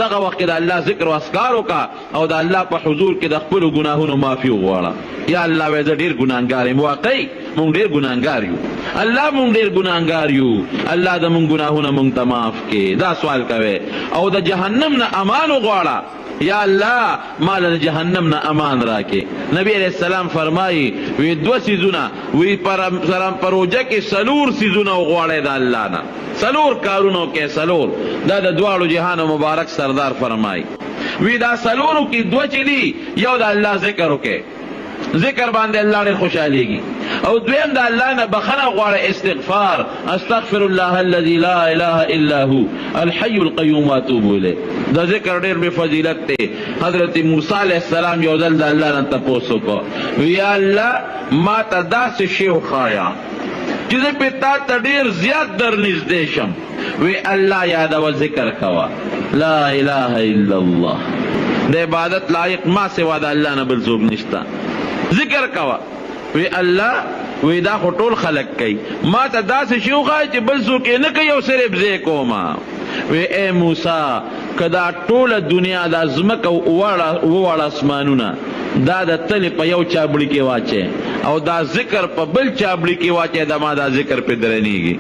دغه وخت کې د الله ذکر او اذکار وکړه او د الله په حضور کې د خپلو ګناهونو معافي وغواړه. یا الله وایي زه ډېر ګناهګار یم. واقعي مونږ ډېر ګناهګار یو. الله مونږ ډېر ګناهګار یو. الله د مونږ ګناهونه مونږ ته معاف کړي. دا سوال کوي او د جهنم نه امان وغواړه. یا الله مال د جهنم نه امان راکې. نبی علیہ السلام فرمایي وی دوه څیزونه وی پر روژه کې څلور څیزونه وغواړئ د الله نه، څلور کارونه وکړئ، څلور. دا د دواړو جهانو مبارک سردار فرمایي وی دا څلورو کې دوه چې دي، یو د الله ذکر وکړئ، ذکر باندې الله ډېر خوشحالیږي. او دویم د الله نه بخښنه غواړه، استغفار. استغفر الله الذي لا اله الا هو الحي القيوم واتوب الیه. دا ذکر ډېر بے فضیلت دی. حضرت موسی علیہ السلام یو ځل د الله نه تپوس وکړ، یا الله ما ته داسې شی وښایه چې زه پې تا ته ډېر زیات در نږدې شم. وی الله یادوه، ذکر کوه، لا اله الا الله. د عبادت لایق ما سوا د الله نه بل څوک نشته. ذکر کوه. وی الله وی دا خو ټول خلق کوي، ما ته داسې شی وښایه چې بل څوک یې نه کوي او صرف زه یې کومه. وی اے موسی که دا ټوله دنیا دا ځمکه وواړه اسمانونه دا د تلې په یو چابړي کې واچئ او دا ذکر په بل چابړي کې واچئ، دا ما دا ذکر پې درنیږي.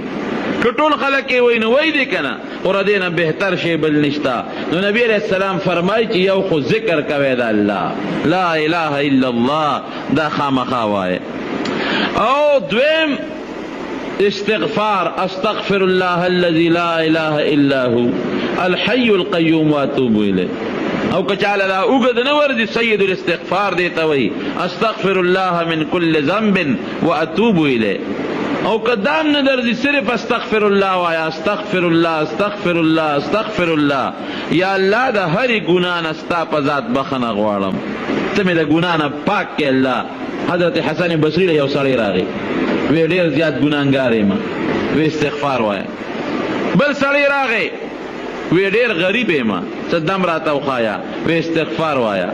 که ټول خلک یې وایي نو وایي دی که نه، خو د دې نه بهتر شی بل نشته. نو نبی علیہ السلام فرمایي چې یو خو ذکر کوئ د الله، لا اله الا الله، دا خامخا وایه. او دویم استغفار. استغفر الله الذي لا اله الا هو الحي القيوم واتوب الیه. او که چاله دا اوږد نه ورځي سید الاستغفار دی ته وایي استغفر الله من كل ذنب واتوب الیه. او که دام نه درځي صرف استغفر الله وایا، استغفر الله استغفر الله استغفر الله. یا الله د هرې ګناه نه ستا په ذات بخښنه غواړم، ته مې د ګناه نه پاک کړې الله. حضرت حسن بصري له یو سړی راغی، وی ډېر زیات ګناهګار یم، وی استغفار وایه. بل سړی راغی، وی ډېر غریب یم، څه دم راته وښایه، وی استغفار وایه.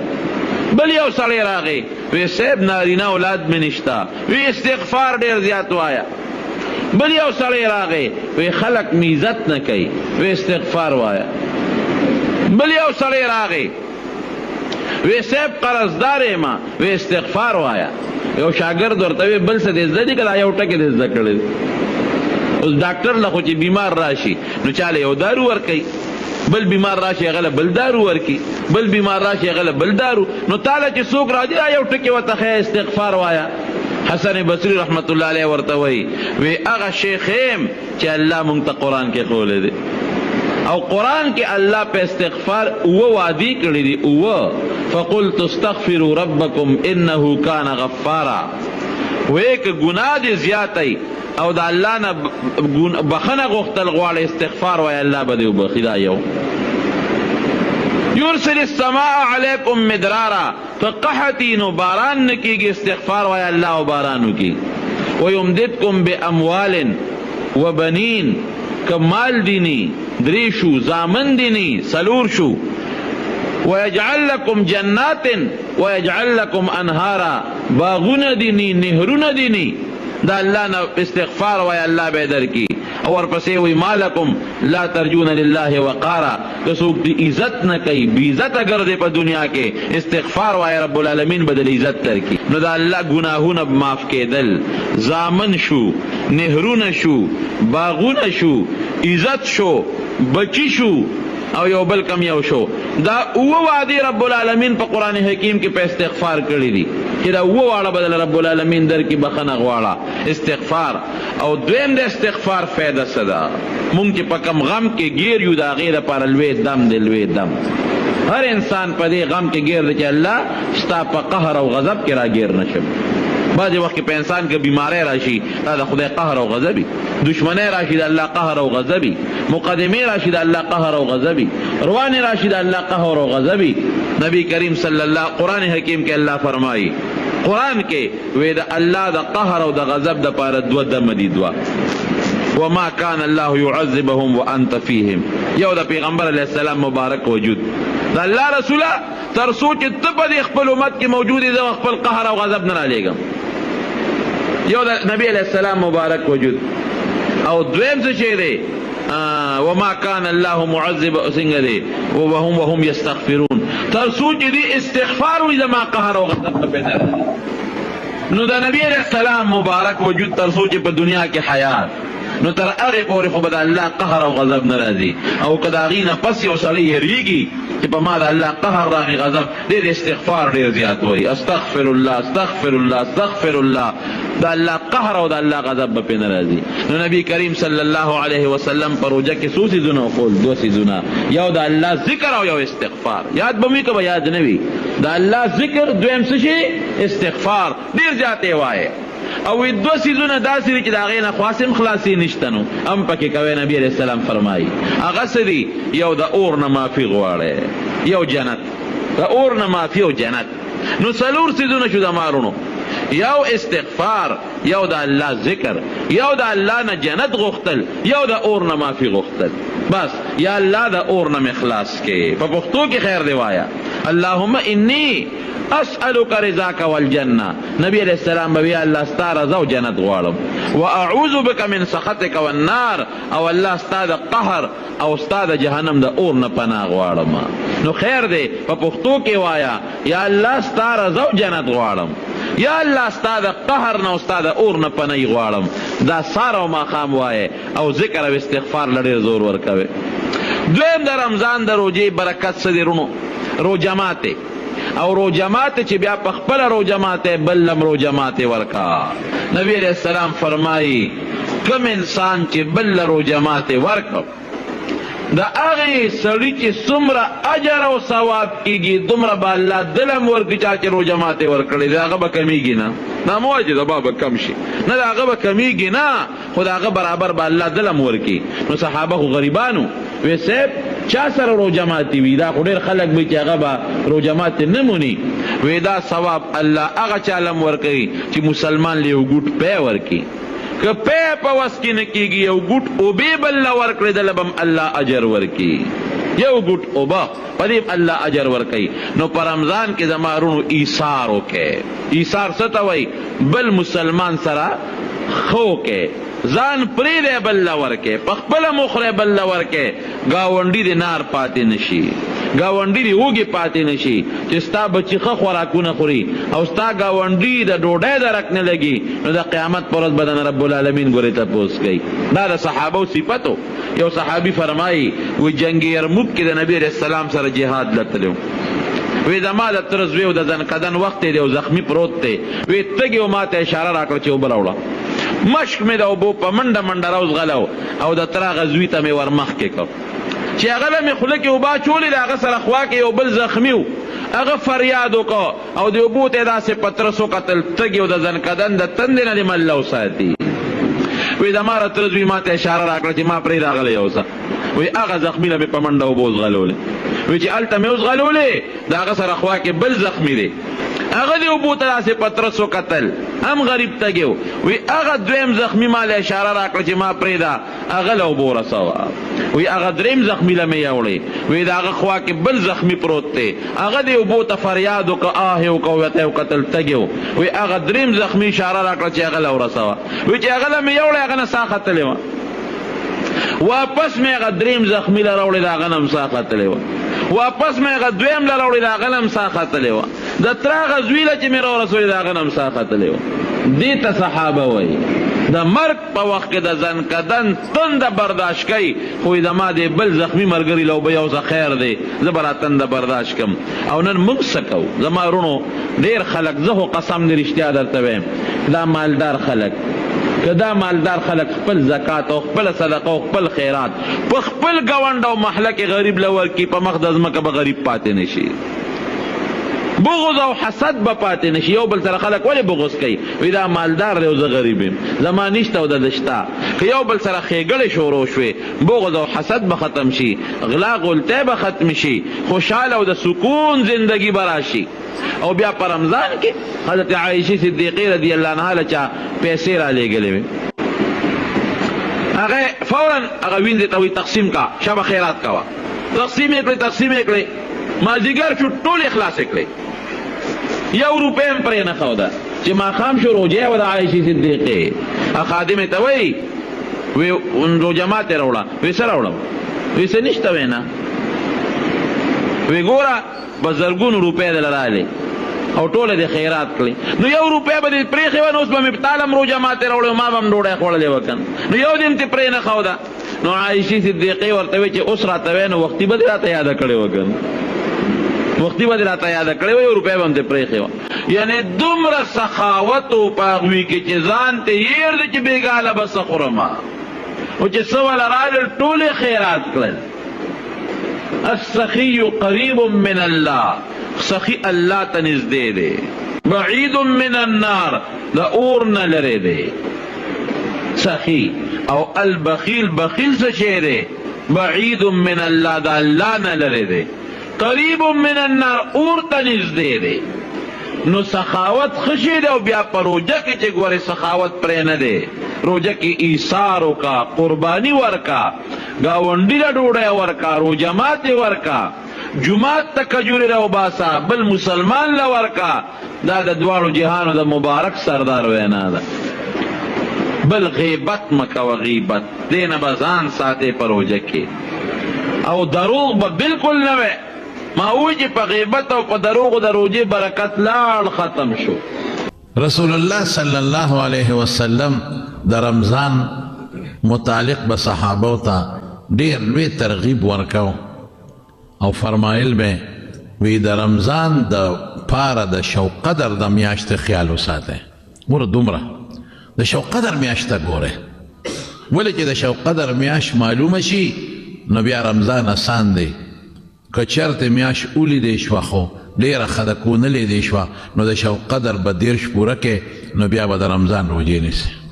بل یو سړی راغی، وی صاحب نارینه اولاد مې نشته، وی استغفار ډېر زیات وایه. بل یو سړی راغی، وی خلق مې عزت نه کوي، وی استغفار وایه. بل یو سړی راغی، وی صاحب قرضدار یم، وی استغفار وایه. یو شاګرد ورته وی بل څه دې زده دي که دا یو ټکی دې زده کړی؟ اوس ډاکټر له خو چې بیمار راشي نو چاله یو دارو ورکوي، بل بیمار راشي هغه له بل دارو ورکي، بل بیمار راشي هغه له بل دارو. نو تاله چې څوک راځي دا یو ټکی ورته ښیه استغفار وایه. حسن بصري رحمت الله علیه ورته وایي وی هغه شیخ یم چې الله مونږ ته قرآن کې ښولی دی، او قرآن کې الله په استغفار اوه وعدې کړي دي، اوه. فقلت استغفروا ربکم انه کان غفارا. وی که ګناه دې زیاتی او د الله نه بخښنه غوښتل غواړې استغفار وایه، الله به دې وبخي. دا یو. یرسل السماء علیکم مدرارا، که قحطی نو باران نه کېږي، استغفار وایه الله و باران وکړي. ویمددکم باموال وبنین، که مال دینی درې شو، زامن دینی څلور شو. ویجعل لکم جنات ویجعل لکم انهارا، باغونه دینی نهرونه دینی. دا الله نه استغفار وایه الله به درکړي. او ورپسې وی مالکم لا ترجون لله وقارا، که څوک د عزت نه کوي، بې عزته ګرځي په دنیا کې، استغفار وایه رب العالمین به د عزت درکړي. نو د الله ګناهونه معاف کېدل، زامن شو، نهرونه شو، باغونه شو، عزت شو، بچی شو، او یو بل کم یو شو. دا اوه وعدې رب العالمین په قرآن حکیم کې په استغفار کړي دي چې دا اوه واړه بدل رب العالمین در کې بخښنه غواړه، استغفار. او دویم د استغفار فایده څه ده؟ مونږ چې په کم غم کې ګیر یو د هغې دپاره لوی دم دی، لوی دم. هر انسان په دې غم کې ګیر دی چې الله ستا په قهر او غضب کې را ګیر نه شم. بعضې وخت کې په انسان کې بیماری راشي، دا د خدای قهر او غضبي. دشمنی راشي د الله قهر او غضبي. مقدمې راشي د الله قهر او غضبي. روانې راشي د الله قهر او غضبي. نبی کریم صلی الله قرآن حکیم کې الله فرمایي، قرآن کې وی د الله د قهر او د غضب د پاره دوه دمه دي، دوه. وما كان الله يعذبهم وانت فيهم. یو د پیغمبر علیه السلام مبارک وجود، د الله رسوله تر څو چې ته په دې خپل امت کې موجود یې زه خپل قهر او غضب نه رالیږم. یو د نبی علیه السلام مبارک وجود. او دویم څه شی دی؟ وما كان الله معذب څنګه دی وهم یستغفرون تر څو چې دی استغفار وي زما قهر او غضب په نه نو د نبی علیہ السلام مبارک وجود تر څو چې په دنیا کې حیات نو تر هغې پورې خو به د الله قهر او غضب نه راځي او که د هغې نه پس یو سړی هېرېږي چې په ما د الله قهر راغی غضب ډېر استغفار ډېر زیات وایي استغفر الله استغفر الله استغفر الله د الله قهر او د الله غضب به پرې نه راځي نو نبی کریم صلی الله علیه وسلم په روژه کې څو څیزونه وکول دوه څیزونه یو د الله ذکر او یو استغفار یاد به وي که به یاد نه وي د الله ذکر دویم څه شي استغفار ډېر زیات یې وایه او دو سیزونه داسې دي چې د هغې نه خاصم خلاصي نشته نو هم پکې کوی نبي علیه السلام فرمایي هغه څه دي یو د اور نه معافي غواړی یو جنت د اور نه معافي او جنت نو څلور سیزونه شو د مارونو یو استغفار یو د الله ذکر یو د الله نه جنت غوښتل یو د اور نه معافي غوښتل بس یا الله د اور نه مې خلاص کې په پښتو کې خیر دی وایا اللهم انی اسألک رضاک والجنه نبی علیہ السلام بوی الله ستا رضا او جنت غواړم واعوذ بک من سخطک والنار او الله ستا د قهر او ستا د جهنم د اور نه پناه غواړم نو خیر دی په پښتو کې وایا یا الله ستا رضا او جنت غواړم یا الله ستا د قهر نه او ستا د اور نه پناه غواړم دا سار او ماښام وایه او ذکر او استغفار لري زور ورکوي دویم د رمضان د روجې برکت څه دی رونو روجه ماته او روجه ماته چې بیا په خپله روجه ماته بل لم روجه ماته ورکا نبی علیہ السلام فرمایي کم انسان چې بل روجه ماته ورکو د هغې سړي چې څومره اجر او ثواب کېږي دومره به الله دلم ورکړي چا چې روجه ماتې ورکړې د هغه به کمیږي نه دا مه وایه چې د به کم شي نه د هغه به کمیږي نه خو د هغه برابر به الله دلم ورکړي نو صحابه خو غریبانو وی صاحب چا سره روجه ماتې وي دا خو ډېر خلک وي چې هغه به روجه ماتې نه موني وی دا ثواب الله هغه چا لم ورکوي چې مسلمان له یو ګوټ پی ورکړي که پی په وس کې نه کېږي یو ګوټ اوبې بل له ورکړې دله به الله اجر ورکړي یو ګوټ اوبه په دې الله اجر ورکوي نو په رمضان کې زما رونو ایثار وکړئ ایثار څه ته وایي بل مسلمان سره ښه وکړئ ځان پرېږدی بل له ورکې په خپله مخری بل له ورکې ګاونډي د نار پاتې نشي ګاونډي د وږې پاتې نشي چې ستا بچي ښه خوراکونه خوري او ستا ګاونډي د ډوډۍ درک نه لګي نو د قیامت پر ورځ به د رب العالمین ګورې تپوس کوي دا د صحابو صفتو یو صحابي فرمایي وی جنګ یرموک کې د نبي علیه السلام سره جهاد لتلی وی زما د تره زوی د ځنکدن وخت دی او زخمي پروت دی وی تږي و ما ته اشاره راکړه چې اوبه راوړه مشک مې د اوبو په منډه منډه راوزغلو او د تره هغه زوی ته مې ور مخکې کړ چې هغه له مې خوله کې اوبه اچولې د هغه سره خوا کې یو بل زخمي و هغه فریاد وکړه او د اوبو ته یې داسې پترس وکتل تږي و د ځنکدن د تندې نه دې مله وساتي وی زما را تره زوی ما ته اشاره راکړه چې ما پرې راغلی اوسه وی هغه زخمي له مې په منډه اوبه وزغلولې وی چې هلته مې وزغلولې د هغه سره خوا کې بل زخمي دی هغه دی اوبو ته داسې پترس وکتل هم غریب تږی و وی هغه دویم زخمي ما له اشاره راکړه چې ما پرېږده هغه له اوبو رسوه وی هغه دریم زخمي له مې یوړې وی د هغه خوا کې بل زخمي پروت دی هغه دی اوبو ته فریاد وکړه آه یې وکړه ورته یې وکتل تږی و وی هغه دریم زخمي اشاره راکړه چې هغه له ورسوه وی چې هغه له مې یوړې هغه نه ساه ختلې وه واپس مې هغه دریم زخمي له راوړې د هغه نه هم ساه ختلې وه واپس مې هغه دویم له راوړې د هغه نه هم ساه ختلې وه د تره هغه زوی له چې مې راورسولې د هغه نه هم ساه ختلې وه دې ته صحابه وایي د مرګ په وخت کې د ځنکدن تنده برداشت کوي خو زما د بل زخمي ملګري له اوبه یو څه خیر دی زه به را تنده برداشت کم او نن موږ څه کوو زما رونو ډېر خلک زه خو قسم دې رښتیا درته وایم دا مالدار خلک که دا مالدار خلک خپل زکات او خپل صدقه او خپل خیرات په خپل ګاونډ او محله کې غریب له ورکړي په مخ د ځمکه به غریب پاتې نشي بغض او حسد به پاتې نشي یو بل سره خلک ولې بغض کوي وی دا مالدار دی او زه غریب یم زما نشته او د شته که یو بل سره ښېګړې شروع شوې بغض او حسد به ختم شي غلا غلطۍ به ختم شي خوشحاله او د سکون زندگی به راشي او بیا په رمضان کې حضرت عایشې صدیقې رضی الله عنها له چا پیسې را لېږلې وې هغه فورا هغه ویندې ته وایي تقسیم کا شبه خیرات کوه تقسیم یې کړې مازدیګر شو ټولې خلاصې کړې یو روپۍ هم پرې نه ښوده چې ماښام شو روجه وه د عایشې صدیقې خادمې ته وایي وی روجه ماتې راوړه وی څه راوړم وی څه نشته وینا وی ګوره به زرګونو روپۍ دله رالې او ټوله دې خیرات کړې نو 1 روپۍ به دې پرېښې وه نو اوس به مې تالم روژه ماتې راوړې ما به هم ډوډۍ خوړلې وه که نو یو دې مې پرې نه ښوده نو عایشې صدیقې ورته وی چې اوس راته وی نو وختي به دې راته یاده کړې وه که وختي به دې راته یاده کړې وه 1 روپۍ به هم دې پرېښې وه یعنې دومره سخاوت و په هغوی کې چې ځان ته هېر دی چې بېګاله به څه خورمه او چې څه وله رالل ټولې خیرات کړل السخي قریب من الله سخی الله ته نږدې دی بعید من النار د اور نه لرې دی سخی او البخیل بخیل څه شی دی بعید من الله د الله نه لرې دی قریب من النار اور ته نږدې دی نو سخاوت ښه شی دی او بیا په روژه کې چې ګورې سخاوت پرې نه دی روژه کې ایثار وکړه قرباني ورکړه ګاونډي له ډوډۍ ورکړه روژه ماتې ورکړه جماعت ته کجورې راوباسه بل مسلمان له ورکړه دا د دواړو جهانو د مبارک سردار وینا ده بل غیبت مه کوه غیبت دې نه به ځان ساتې په روژه کې او دروغ به بلکل نه وی ما وی چې په غیبت او په دروغو د روژې برکت لاړ ختم شو رسول الله صلی الله علیه وسلم د رمضان متعلق به صحابو ته ډېر لوی ترغیب ورکو او فرمایل به وی د رمضان د پاره د شو قدر د میاشتې خیال وساتئ ګوره دومره د شو قدر میاشته ګوره ولې چې د شو قدر میاشت معلومه شي نو بیا رمضان اسان دی که چېرته میاشت ولیدې شوه خو ډېره ښه ده که ونه لیدې شوه نو د شو قدر به 10 پوره کې نو بیا به د رمضان روژې نیسي